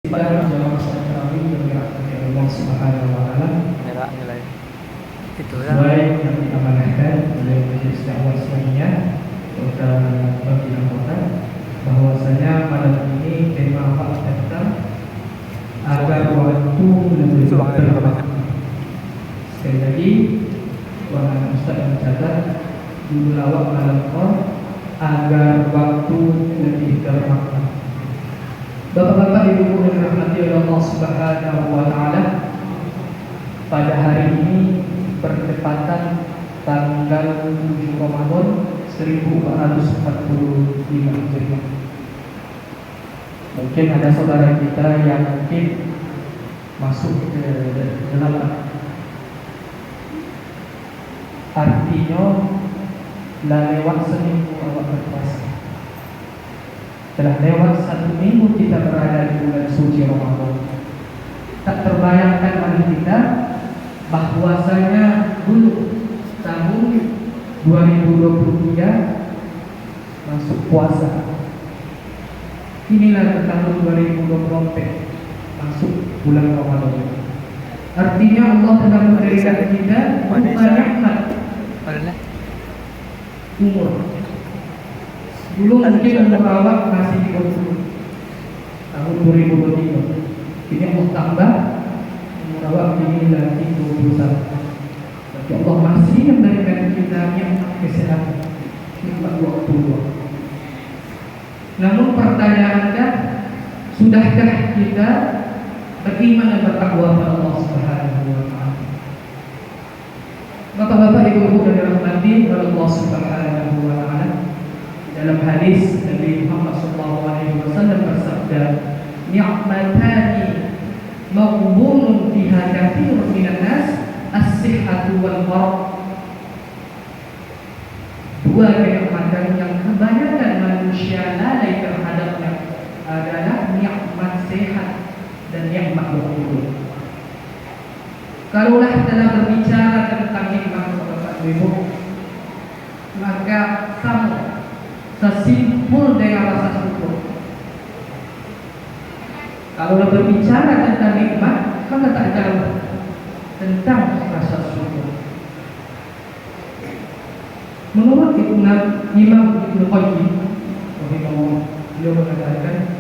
Kita jamaah salat tarawih yang dirahmati Allah Subhanahu wa taala. Merah nilai. Itu ya. Sesuai yang diamanahkan oleh Majelis Dakwah Islamiyah Kota Bagian Kota, bahwasanya malam ini tema apa tentang agar waktu lebih bermanfaat. Sekali lagi, wahai Ustaz mencatat dulu lawak malam kor agar waktu lebih bermanfaat. Bapak-bapak, ibu-ibu yang dirahmati oleh Allah Subhanahu wa taala, pada hari ini bertepatan tanggal 7 Ramadan 1445 Hijriah. Mungkin ada saudara kita yang mungkin masuk ke dalam, artinya lah lewat seminggu awak berpuasa. Telah lewat 1 minggu kita berada di bulan suci Ramadan. Tak terbayangkan oleh kita bahwasanya dulu tahun 2023 masuk puasa. Inilah tahun 2024 masuk bulan Ramadan. Artinya Allah telah memberikan kita nikmat umur. Dulu mungkin umur awak masih 30 tahun 2023. Ini Allah tambah umur awak ini lagi 21. Tapi Allah masih memberikan kita nikmat kesehatan, nikmat waktu luang. Namun pertanyaannya, sudahkah kita beriman dan bertakwa kepada Allah Subhanahu wa taala? Bapak-bapak, ibu-ibu yang dirahmati oleh Allah Subhanahu wa taala, dalam hadis Nabi Muhammad SAW bersabda, "Ni'matani maghbunun fiha katsirun minan nas, as-sihhatu wal faragh." Dua kenikmatan yang kebanyakan manusia lalai terhadapnya adalah nikmat sehat dan nikmat waktu. Kalaulah dalam berbicara tentang nikmat Bapak Ibu, maka sama sesimpul dengan rasa syukur. Kalau berbicara tentang nikmat, maka tak jauh tentang rasa syukur. Menurut Imam Ibnu Qayyim, beliau mengatakan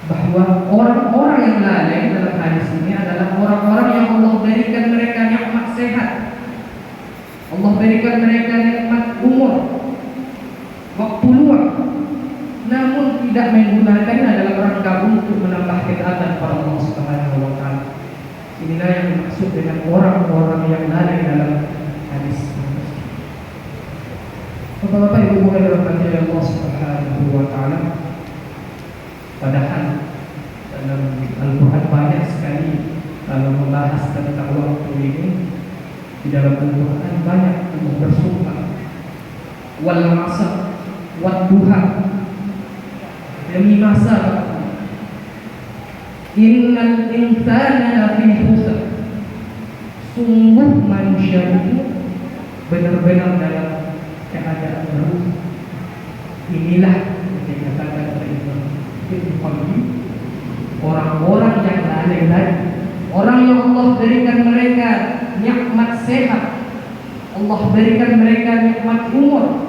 bahwa orang-orang yang lalai dalam hadis ini adalah orang-orang yang Allah berikan mereka nikmat sehat, Allah berikan mereka nikmat umur, waktu luang, namun tidak menggunakannya dalam rangka untuk menambah ketaatan kepada Allah Subhanahu wa taala. Inilah yang dimaksud dengan orang-orang yang lalai dalam hadis. Bapak-bapak, ibu-ibu yang dirahmati Allah Subhanahu wa taala, padahal dalam Al-Quran banyak sekali kalau membahas tentang waktu ini. Di dalam Al-Quran banyak Allah bersumpah, wal 'asr wad-duha, demi masa, innal insana lafi khusr, sungguh manusia itu benar-benar dalam keadaan merugi. Inilah yang dikatakan oleh Ibnu Qayyim, orang-orang yang lalai, orang yang Allah berikan mereka nikmat sehat, Allah berikan mereka nikmat umur,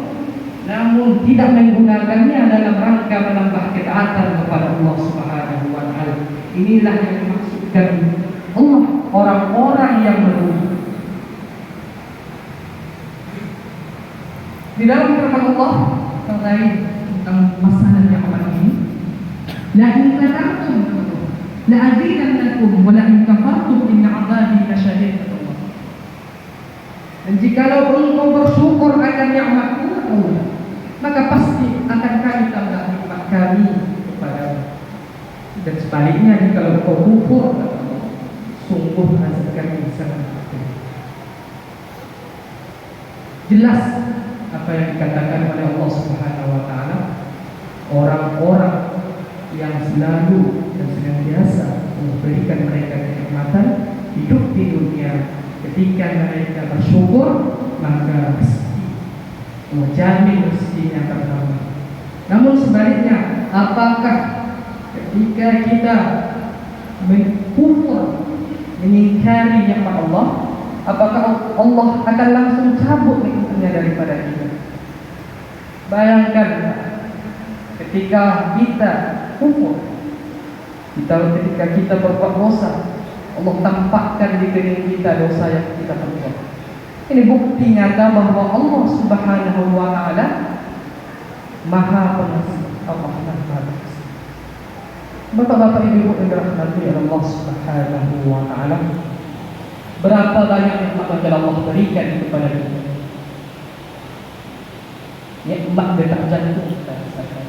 namun tidak menggunakannya dalam rangka menambah ketaatan kepada Allah Subhanahu wa taala. Inilah yang dimaksudkan Allah, orang-orang yang merugi. Di dalam firman Allah terkait tentang masalah nikmat ini, la in kafartum la azidannakum wa la in kafartum inna 'adzabi lasyadid. Dan jikalau engkau bersyukur akan nikmatku, maka pasti akan kami tambah nikmat kami kepadamu. Dan sebaliknya, jikalau engkau kufur, sungguh azab kami sangat pedih. Jelas apa yang dikatakan oleh Allah Subhanahu wa taala, orang-orang yang selalu dan senantiasa memberikan mereka kenikmatan hidup di dunia, ketika mereka bersyukur maka rezeki menjamin rezekinya pertama. Namun sebaliknya, apakah Ketika kita kufur, mengingkari nikmat Allah, apakah Allah akan langsung cabut nikmatnya daripada kita? Bayangkan ketika kita kufur, ketika kita berbuat dosa, Allah tampakkan di kening kita dosa yang kita perbuat. Ini bukti nyata bahwa Allah Subhanahu wa taala Maha Pengasih, Allah Maha Pengasih. Bapak-bapak, ibu-ibu yang dirahmati Allah Subhanahu wa taala, berapa banyak nikmat yang Allah berikan kepada kita. Nikmat detak jantung kita rasakan.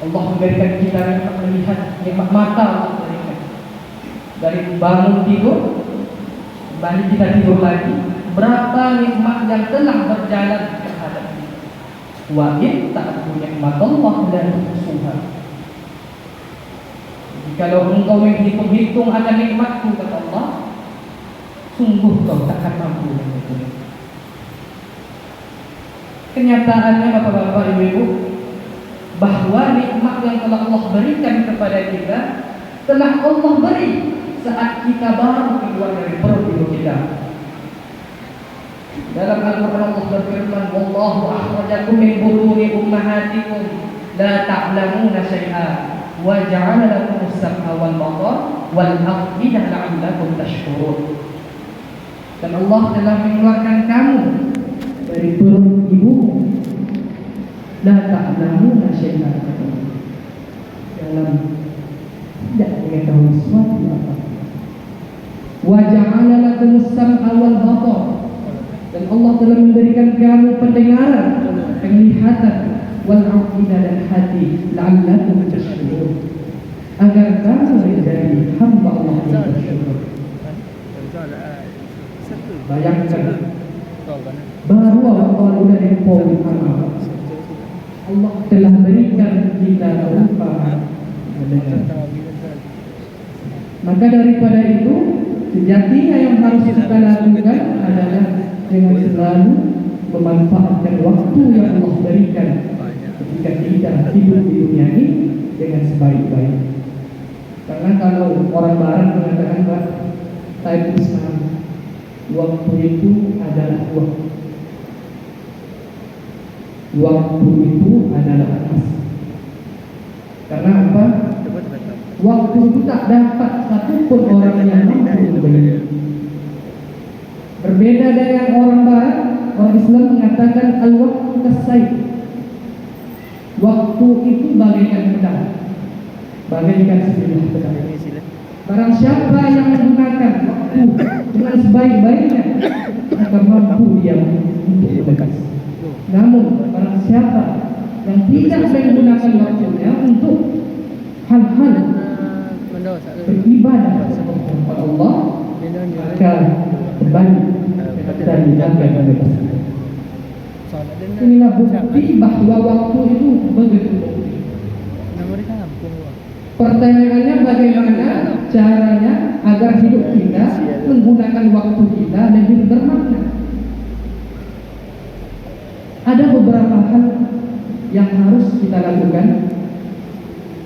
Allah memberikan kita nikmat melihat, nikmat mata Allah berikan. Dari bangun tidur, kembali kita tidur lagi. Berapa nikmat yang telah berjalan terhadap kita. Wa in ta'budu nikmatallahi la tuhsuha. Kalau engkau menghitung-hitung akan nikmatku, kata Allah, sungguh kau takkan mampu menghitung. Kenyataannya bapak-bapak, ibu-ibu, bahwa nikmat yang telah Allah berikan kepada kita telah Allah beri saat kita baru keluar dari perut ibu kita. Dalam Al-Quran Allah berfirman, Wallahu akhrajakum min butuni ummahatikum la ta'lamuna syai'an wa ja'ala lakum as-sam'a wal basara wal af'idah la'allakum tashkurun. Dan Allah telah mengeluarkan kamu dari perut ibumu, la ta'lamuna syai'an, dalam tidak mengetahui sesuatu apa. Wa ja'ala lakum as-sam'a wal basara, dan Allah telah memberikan kamu pendengaran, penglihatan, wal afidah dan hati, la'allakum tashkurun, agar kamu menjadi hamba Allah yang bersyukur. Bayangkan, baru awal udah dipoin amal, Allah telah berikan kita berupa mendengar. Maka daripada itu, sejatinya yang harus kita lakukan adalah dengan selalu memanfaatkan waktu yang Allah berikan ketika kita hidup di dunia ini dengan sebaik-baik. Karena kalau orang Barat mengatakan bahwa time is money, waktu itu adalah uang, waktu itu adalah emas. Karena apa? Waktu itu tak dapat satupun orang yang mampu membeli. Berbeda dengan orang Barat, orang Islam mengatakan al-waqtu kas-sayf. Waktu itu bagaikan pedang, bagaikan sebilah pedang. Barang siapa yang menggunakan waktu dengan sebaik-baiknya, akan mampu dia untuk berdekat. Namun barang siapa yang tidak menggunakan waktunya untuk hal-hal beribadah kepada Allah, maka kembali dari neraka kebinasaan. Inilah bukti bahwa waktu itu begitu. Pertanyaannya, bagaimana caranya agar hidup kita menggunakan waktu kita lebih bermakna? Ada beberapa hal yang harus kita lakukan.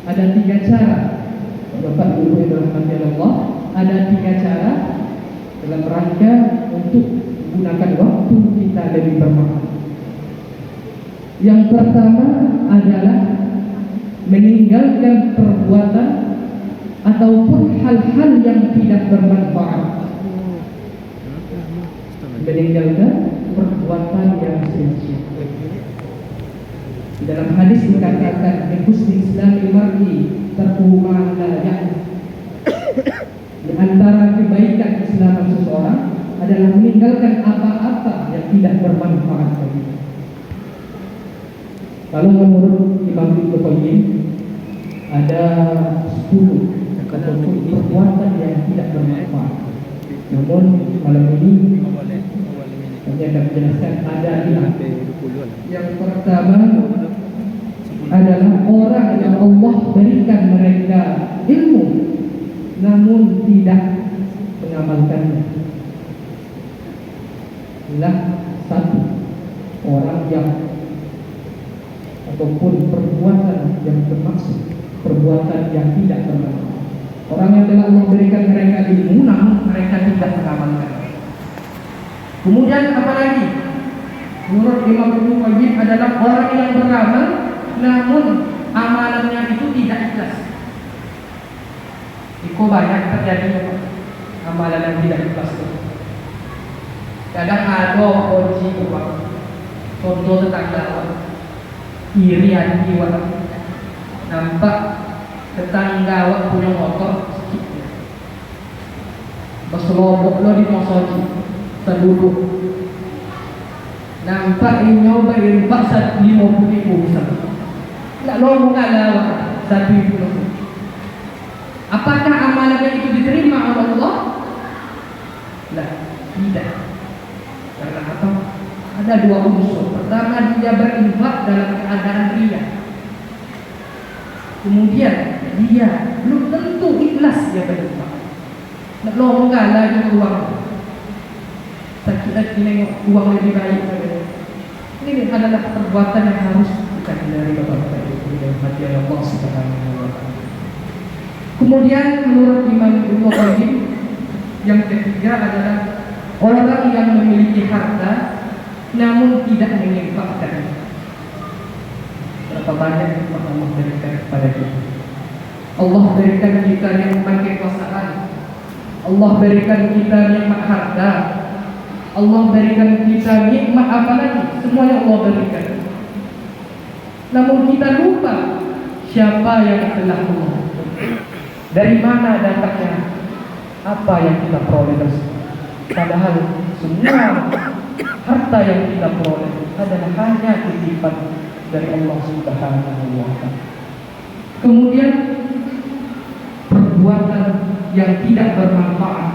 Ada 3 cara. Bapak Ibu yang dirahmati Allah, ada 3 cara dalam rangka untuk menggunakan waktu kita lebih bermakna. Yang pertama adalah meninggalkan perbuatan ataupun hal-hal yang tidak bermanfaat. Meninggalkan perbuatan yang sia-sia. Di dalam hadis dikatakan, "Min husni islamil mar'i tarkuhu ma la ya'ni." Di antara kebaikan Islam seseorang adalah meninggalkan apa-apa yang tidak bermanfaat baginya. Kalau menurut Imam Ibnu Qayyim, ada 10 perbuatan yang tidak bermanfaat. Namun malam ini kami akan menjelaskan ada 5. Yang pertama adalah orang yang Allah berikan mereka ilmu namun tidak mengamalkannya. Inilah satu orang yang ataupun perbuatan yang bermaksud perbuatan yang tidak bermanfaat. Orang yang telah Allah berikan mereka ilmu namun mereka tidak mengamalkan. Kemudian apa lagi? Menurut Imam Ibnu Qayyim adalah orang yang beramal namun amalannya itu tidak ikhlas. Itu banyak terjadi amalan yang tidak ikhlas itu. Kadang ada kunci uang, contoh tetangga, iri hati wak, nampak tetangga wak punya motor sedikit, berselobok lo di mosoji, terduduk, nampak ini nyoba irimpak 50.000 bisa, nggak lo mengalah 1.000. Apakah amalannya itu diterima oleh Allah? Lah, tidak. Karena apa? Ada dua unsur. Pertama, dia berinfak dalam keadaan riya. Kemudian dia belum tentu ikhlas dia berinfak. Nak lo mengalah di uang. Sakit ini uang lebih baik. Ini adalah perbuatan yang harus kita hindari Bapak-bapak Ibu dan hati Allah Subhanahu wa taala. Kemudian menurut Imam Ibnu Qayyim yang ketiga adalah orang yang memiliki harta namun tidak menginfakkan. Berapa banyak nikmat Allah berikan kepada kita. Allah berikan kita nikmat kekuasaan. Allah berikan kita nikmat harta. Allah berikan kita nikmat apa lagi? Semuanya Allah berikan. Namun kita lupa siapa yang telah memberikan. Dari mana datangnya apa yang kita peroleh tersebut. Padahal semua harta yang kita peroleh adalah hanya titipan dari Allah Subhanahu wa taala. Kemudian perbuatan yang tidak bermanfaat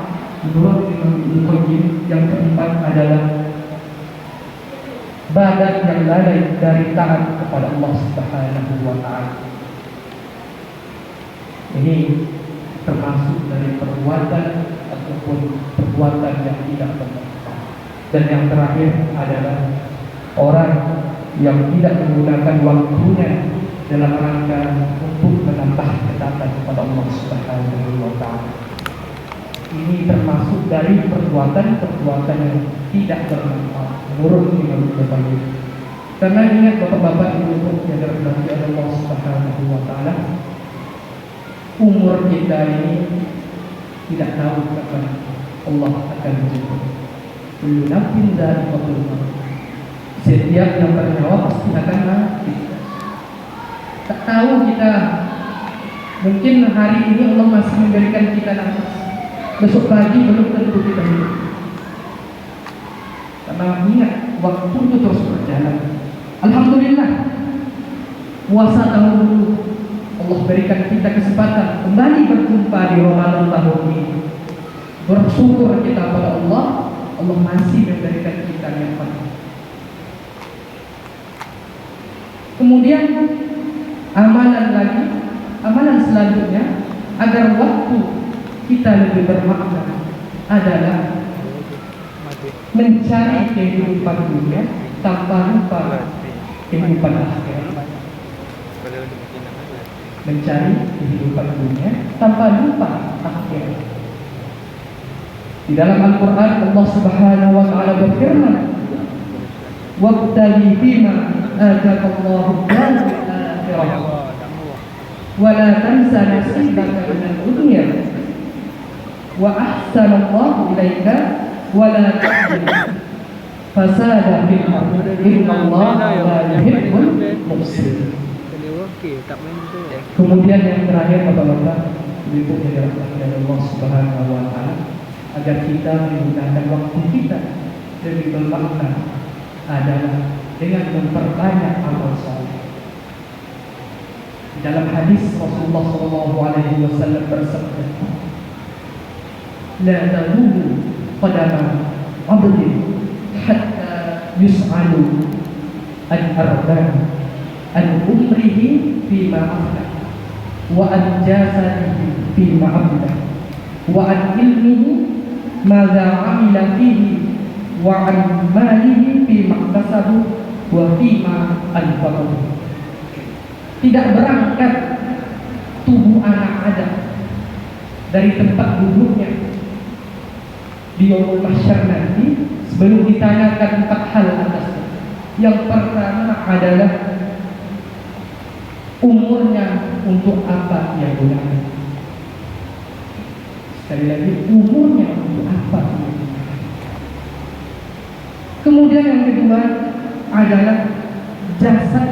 menurut Imam Ibnu Qayyim yang keempat adalah badan yang lalai dari taat kepada Allah Subhanahu wa taala. Ini termasuk dari perbuatan ataupun perbuatan yang tidak bermanfaat. Dan yang terakhir adalah orang yang tidak menggunakan waktunya dalam rangka untuk menambah ketaatan kepada Allah Subhanahu wa taala. Ini termasuk dari perbuatan-perbuatan yang tidak bermanfaat menurut Imam Ibnu Qayyim. Karena ingat Bapak-bapak Ibu yang dirahmati Allah Subhanahu wa taala, umur kita ini tidak tahu kapan Allah akan menjemput. Kullu nafsin dha'iqatul maut. Setiap yang bernyawa pasti akan mati. Tak tahu kita, mungkin hari ini Allah masih memberikan kita nafas, besok pagi belum tentu kita hidup. Karena ingat waktu itu terus berjalan. Alhamdulillah puasa tahun dulu Allah berikan kita kesempatan kembali berjumpa di Ramadan tahun ini. Bersyukur kita pada Allah, Allah masih memberikan kita nikmat. Kemudian amalan selanjutnya agar waktu kita lebih bermakna adalah mencari kehidupan dunia tanpa lupa kehidupan akhirat. Mencari kehidupan dunia tanpa lupa akhirat. Di dalam Al-Quran Allah Subhanahu wa taala berfirman, "Wabtaghi fima ataakallahu al-akhirah wa la tansa nasibaka minad dunya wa ahsanallahu ilaika wa la tahzan fasada fil ardi innallaha la yuhibbul mufsidin." Kemudian yang terakhir Bapak-bapak Ibu yang dirahmati Allah Subhanahu wa taala, agar kita menggunakan waktu kita lebih bermakna adalah dengan memperbanyak amal saleh. Dalam hadis Rasulullah SAW bersabda, "La tazumu qadama 'abdin hatta yus'alu an-arba'a an umrihi fima aflah wa an jasadihi fima abdah wa an ilmihi madza amila fihi wa an malihi fima iktasabu wa fima anfaqahu." Tidak berangkat tubuh anak Adam dari tempat duduknya di yaumul mahsyar nanti, sebelum ditanyakan 4 hal atasnya. Yang pertama adalah umurnya untuk apa ia gunakan. Sekali lagi, umurnya untuk apa ia gunakan. Kemudian yang kedua adalah jasad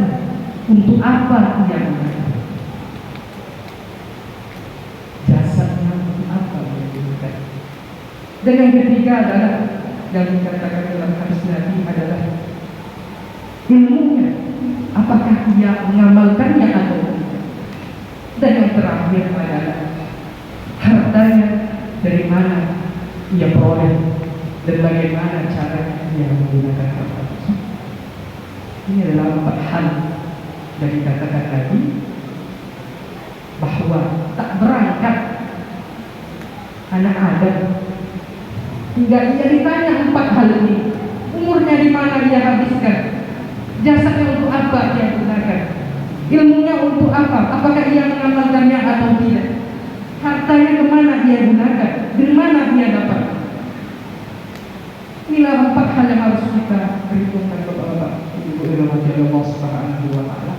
untuk apa ia gunakan. Jasadnya untuk apa ia gunakan. Dan yang ketiga adalah yang dikatakan dalam hadis Nabi adalah ilmunya, apakah ia mengamalkannya atau tidak. Dan yang terakhir adalah hartanya, dari mana ia peroleh dan bagaimana cara ia menggunakan harta tersebut. Ini adalah 4 hal yang dikatakan tadi, bahwa tak berangkat anak Adam hingga ia ditanya 4 hal ini. Umurnya di mana ia habiskan, jasadnya untuk apa ia gunakan, ilmunya untuk apa, apakah ia mengamalkannya atau tidak, hartanya kemana ia gunakan, dari mana ia dapat. Inilah 4 hal yang harus kita perhitungkan kepada Ibu Irmati Allah Subhanahu wa Ta'ala.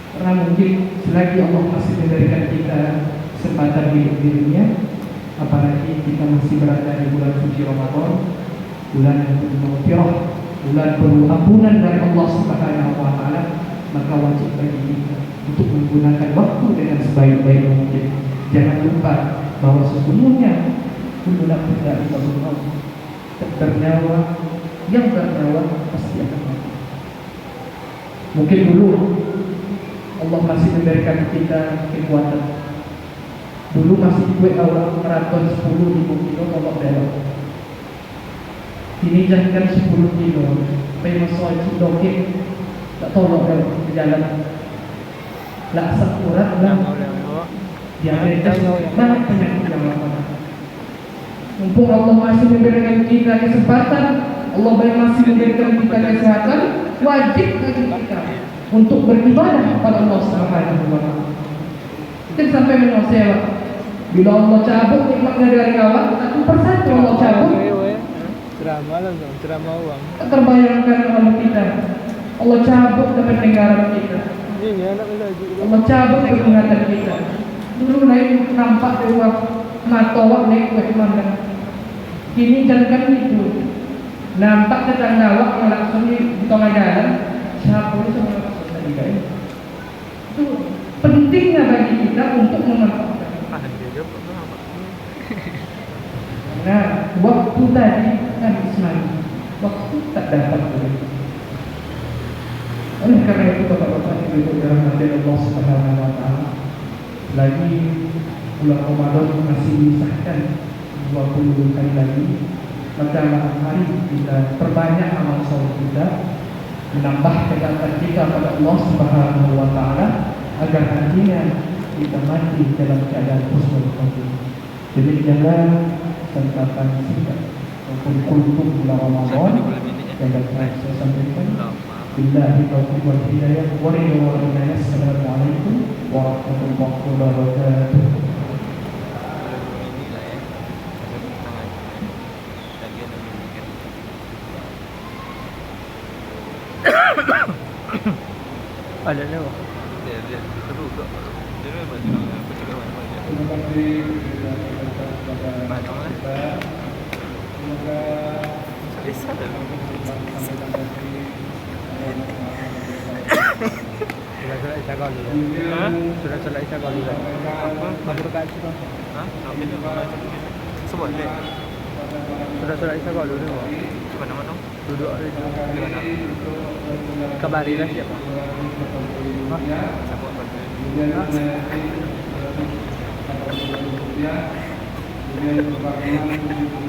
Karena mungkin selagi Allah masih memberikan kita kesempatan hidup di dunia, apalagi kita masih berada di bulan suci Ramadan, bulan yang penuh maghfirah, bulan penuh ampunan dari Allah Subhanahu wa Ta'ala, maka wajib bagi kita untuk menggunakan waktu dengan sebaik-baik mungkin. Jangan lupa bahwa sesungguhnya kullu nafsin dha'iqatul maut, bernyawa yang bernyawa pasti akan mati. Mungkin dulu Allah masih memberikan kita kekuatan. Dulu masih kue awal maraton 10.000 kilo kalau belok. Ini jangan 10 kilo, supaya masuk dokter tak tolong dalam perjalanan. Laksa urat lah. Diabetes banyak penyakit yang lama. Mumpung Allah masih memberikan kita kesempatan, Allah masih memberikan kita kesehatan, wajib bagi kita untuk beribadah kepada Allah Subhanahu wa Ta'ala. Mungkin sampai menyewa. Bila Allah cabut nikmatnya dari awal, satu persatu Allah cabut. Ceramah lah dong, ceramah uang. Tak terbayangkan oleh kita. Allah cabut dari pendengaran kita. Ini anak lagi. Allah cabut dari penglihatan kita. Dulu naik nampak dari mata awak naik ke mana. Kini jangan itu. Nampak tetangga awak yang langsung di tengah jalan. Siapa itu semua langsung tadi kan? Itu pentingnya bagi kita untuk memanfaatkan. Nah, waktu tadi kan Islam, waktu tak dapat lagi. Oleh karena itu bapak-bapak ibu dirahmati Allah Subhanahu wa Ta'ala, lagi bulan Ramadan masih disahkan 20 kali lagi, maka mari kita perbanyak amal soleh kita, menambah kedekatan kita pada Allah Subhanahu wa Ta'ala, agar nantinya kita mati dalam keadaan husnul khotimah. Demikianlah tentang singkat maupun kultum bulan Ramadan yang dapat saya sampaikan. Billahi taufiq wal hidayah wa ridwan. Assalamualaikum warahmatullahi wabarakatuh. Ada lewat. Terima kasih kepada kita. Semoga Sudah cakap dulu. Sudah cakap dulu. Masuk dekat situ. Sebut ni. Sudah cakap dulu. Cuba nama tu. Duduk di kabarilah siapa? Sebut apa?